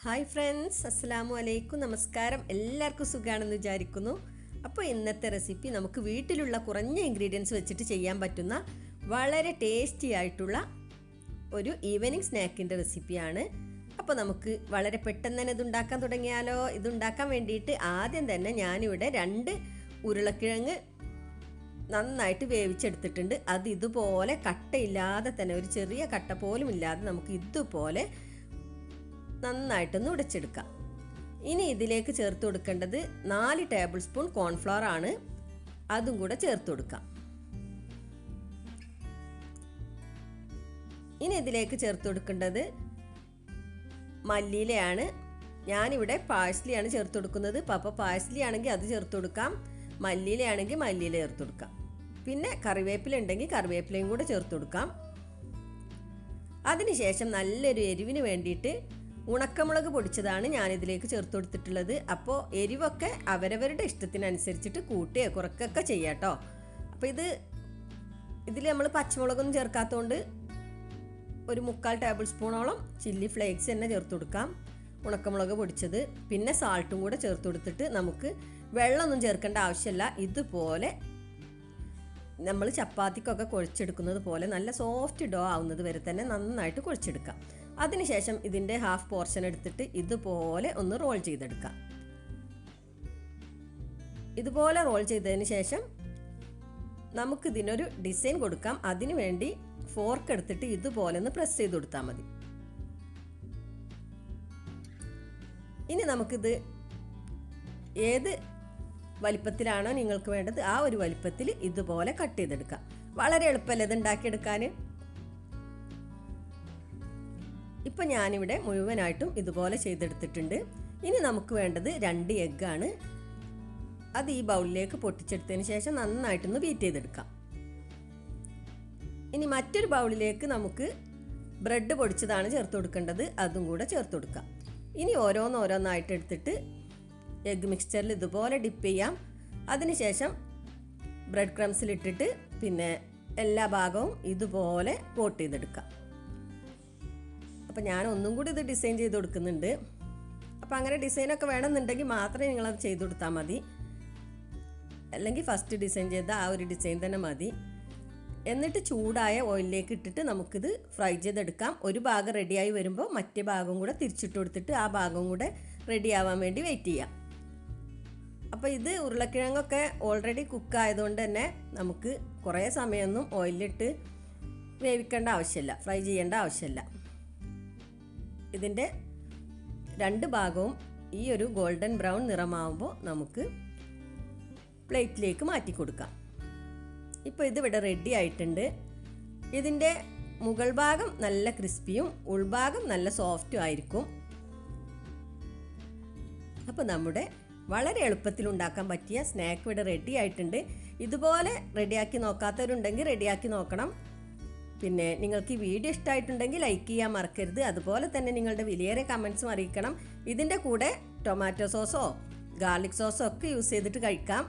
Hi friends, അസ്സലാമു അലൈക്കും. നമസ്കാരം. എല്ലാവർക്കും സുഖമാണെന്ന് വിചാരിക്കുന്നു. അപ്പോൾ ഇന്നത്തെ റെസിപ്പി നമുക്ക് വീട്ടിലുള്ള കുറഞ്ഞ ഇൻഗ്രീഡിയൻസ് വെച്ചിട്ട് ചെയ്യാൻ പറ്റുന്ന വളരെ ടേസ്റ്റി ആയിട്ടുള്ള ഒരു ഈവനിങ് സ്നാക്കിൻ്റെ റെസിപ്പിയാണ്. അപ്പോൾ നമുക്ക് വളരെ പെട്ടെന്ന് തന്നെ ഇതുണ്ടാക്കാൻ തുടങ്ങിയാലോ. ഇതുണ്ടാക്കാൻ വേണ്ടിയിട്ട് ആദ്യം തന്നെ ഞാനിവിടെ 2 ഉരുളക്കിഴങ്ങ് നന്നായിട്ട് വേവിച്ചെടുത്തിട്ടുണ്ട്. അത് ഇതുപോലെ കട്ടയില്ലാതെ തന്നെ, ഒരു ചെറിയ കട്ട പോലും ഇല്ലാതെ നമുക്ക് ഇതുപോലെ നന്നായിട്ടൊന്ന് ഉടച്ചെടുക്കാം. ഇനി ഇതിലേക്ക് ചേർത്ത് കൊടുക്കേണ്ടത് 4 ടേബിൾ സ്പൂൺ കോൺഫ്ലവർ ആണ്. അതും കൂടെ ചേർത്ത് കൊടുക്കാം. ഇനി ഇതിലേക്ക് ചേർത്ത് കൊടുക്കേണ്ടത് മല്ലിയിലയാണ്. ഞാനിവിടെ പാഴ്സ്ലിയാണ് ചേർത്ത് കൊടുക്കുന്നത്. അപ്പോൾ പാഴ്സ്ലി ആണെങ്കിൽ അത് ചേർത്ത് കൊടുക്കാം, മല്ലിയിലയാണെങ്കിൽ മല്ലിയില ചേർത്ത് കൊടുക്കാം. പിന്നെ കറിവേപ്പില ഉണ്ടെങ്കിൽ കറിവേപ്പിലയും കൂടെ ചേർത്ത് കൊടുക്കാം. അതിനുശേഷം നല്ലൊരു എരിവിന് വേണ്ടിയിട്ട് ഉണക്കമുളക് പൊടിച്ചതാണ് ഞാനിതിലേക്ക് ചേർത്ത് കൊടുത്തിട്ടുള്ളത്. അപ്പോൾ എരിവൊക്കെ അവരവരുടെ ഇഷ്ടത്തിനനുസരിച്ചിട്ട് കൂട്ടുകയോ കുറയ്ക്കുകയൊക്കെ ചെയ്യാം കേട്ടോ. അപ്പോൾ ഇതിൽ നമ്മൾ പച്ചമുളകൊന്നും ചേർക്കാത്തതുകൊണ്ട് ഒരു 3/4 ടേബിൾ സ്പൂണോളം ചില്ലി ഫ്ലേക്സ് തന്നെ ചേർത്ത് കൊടുക്കാം, ഉണക്കമുളക് പൊടിച്ചത്. പിന്നെ സാൾട്ടും കൂടെ ചേർത്ത് കൊടുത്തിട്ട് നമുക്ക് വെള്ളമൊന്നും ചേർക്കേണ്ട ആവശ്യമില്ല. ഇതുപോലെ നമ്മൾ ചപ്പാത്തിക്കൊക്കെ കുഴച്ചെടുക്കുന്നത് പോലെ നല്ല സോഫ്റ്റ് ഡോ ആവുന്നത് വരെ തന്നെ നന്നായിട്ട് കുഴച്ചെടുക്കാം. അതിനുശേഷം ഇതിൻ്റെ ഹാഫ് പോർഷൻ എടുത്തിട്ട് ഇതുപോലെ ഒന്ന് റോൾ ചെയ്തെടുക്കാം. ഇതുപോലെ റോൾ ചെയ്തതിന് ശേഷം നമുക്കിതിനൊരു ഡിസൈൻ കൊടുക്കാം. അതിനു വേണ്ടി ഫോർക്ക് എടുത്തിട്ട് ഇതുപോലെ ഒന്ന് പ്രസ് ചെയ്ത് കൊടുത്താൽ മതി. ഇനി നമുക്കിത് ഏത് വലിപ്പത്തിലാണോ നിങ്ങൾക്ക് വേണ്ടത് ആ ഒരു വലിപ്പത്തിൽ ഇതുപോലെ കട്ട് ചെയ്തെടുക്കാം. വളരെ എളുപ്പമല്ലേ ഇത് ഉണ്ടാക്കിയെടുക്കാൻ. ഇപ്പം ഞാനിവിടെ മുഴുവനായിട്ടും ഇതുപോലെ ചെയ്തെടുത്തിട്ടുണ്ട്. ഇനി നമുക്ക് വേണ്ടത് 2 എഗ്ഗാണ്. അത് ഈ ബൗളിലേക്ക് പൊട്ടിച്ചെടുത്തതിന് ശേഷം നന്നായിട്ടൊന്ന് ബീറ്റ് ചെയ്തെടുക്കാം. ഇനി മറ്റൊരു ബൗളിലേക്ക് നമുക്ക് ബ്രെഡ് പൊടിച്ചതാണ് ചേർത്ത് കൊടുക്കേണ്ടത്. അതും കൂടെ ചേർത്ത് കൊടുക്കാം. ഇനി ഓരോന്നായിട്ട് എടുത്തിട്ട് എഗ്ഗ് മിക്സ്ചറിൽ ഇതുപോലെ ഡിപ്പ് ചെയ്യാം. അതിനുശേഷം ബ്രെഡ് ക്രംസിലിട്ടിട്ട് പിന്നെ എല്ലാ ഭാഗവും ഇതുപോലെ കോട്ട് ചെയ്തെടുക്കാം. അപ്പോൾ ഞാൻ ഒന്നും കൂടി ഇത് ഡിസൈൻ ചെയ്ത് കൊടുക്കുന്നുണ്ട്. അപ്പോൾ അങ്ങനെ ഡിസൈനൊക്കെ വേണമെന്നുണ്ടെങ്കിൽ മാത്രമേ നിങ്ങളത് ചെയ്ത് കൊടുത്താൽ മതി. അല്ലെങ്കിൽ ഫസ്റ്റ് ഡിസൈൻ ചെയ്ത ആ ഒരു ഡിസൈൻ തന്നെ മതി. എന്നിട്ട് ചൂടായ ഓയിലിലേക്ക് ഇട്ടിട്ട് നമുക്കിത് ഫ്രൈ ചെയ്തെടുക്കാം. ഒരു ഭാഗം റെഡിയായി വരുമ്പോൾ മറ്റേ ഭാഗം കൂടെ തിരിച്ചിട്ട് കൊടുത്തിട്ട് ആ ഭാഗം കൂടെ റെഡി ആവാൻ വേണ്ടി വെയിറ്റ് ചെയ്യാം. അപ്പോൾ ഇത് ഉരുളക്കിഴങ്ങൊക്കെ ഓൾറെഡി കുക്കായതുകൊണ്ട് തന്നെ നമുക്ക് കുറേ സമയമൊന്നും ഓയിലിട്ട് വേവിക്കേണ്ട ആവശ്യമില്ല, ഫ്രൈ ചെയ്യേണ്ട ആവശ്യമില്ല. ഇതിൻ്റെ 2 ഭാഗവും ഈ ഒരു ഗോൾഡൻ ബ്രൗൺ നിറമാവുമ്പോൾ നമുക്ക് പ്ലേറ്റിലേക്ക് മാറ്റി കൊടുക്കാം. ഇപ്പോൾ ഇതിവിടെ റെഡി ആയിട്ടുണ്ട്. ഇതിൻ്റെ മുകൾ ഭാഗം നല്ല ക്രിസ്പിയും ഉൾഭാഗം നല്ല സോഫ്റ്റും ആയിരിക്കും. അപ്പോൾ നമ്മുടെ വളരെ എളുപ്പത്തിൽ ഉണ്ടാക്കാൻ പറ്റിയ സ്നാക്ക് ഇവിടെ റെഡി ആയിട്ടുണ്ട്. ഇതുപോലെ റെഡിയാക്കി നോക്കാത്തവരുണ്ടെങ്കിൽ റെഡിയാക്കി നോക്കണം. പിന്നെ നിങ്ങൾക്ക് ഈ വീഡിയോ ഇഷ്ടമായിട്ടുണ്ടെങ്കിൽ ലൈക്ക് ചെയ്യാൻ മറക്കരുത്. അതുപോലെ തന്നെ നിങ്ങളുടെ വിലയേറിയ കമൻസും അറിയിക്കണം. ഇതിൻ്റെ കൂടെ ടൊമാറ്റോ സോസോ ഗാർലിക് സോസോ ഒക്കെ യൂസ് ചെയ്തിട്ട് കഴിക്കാം.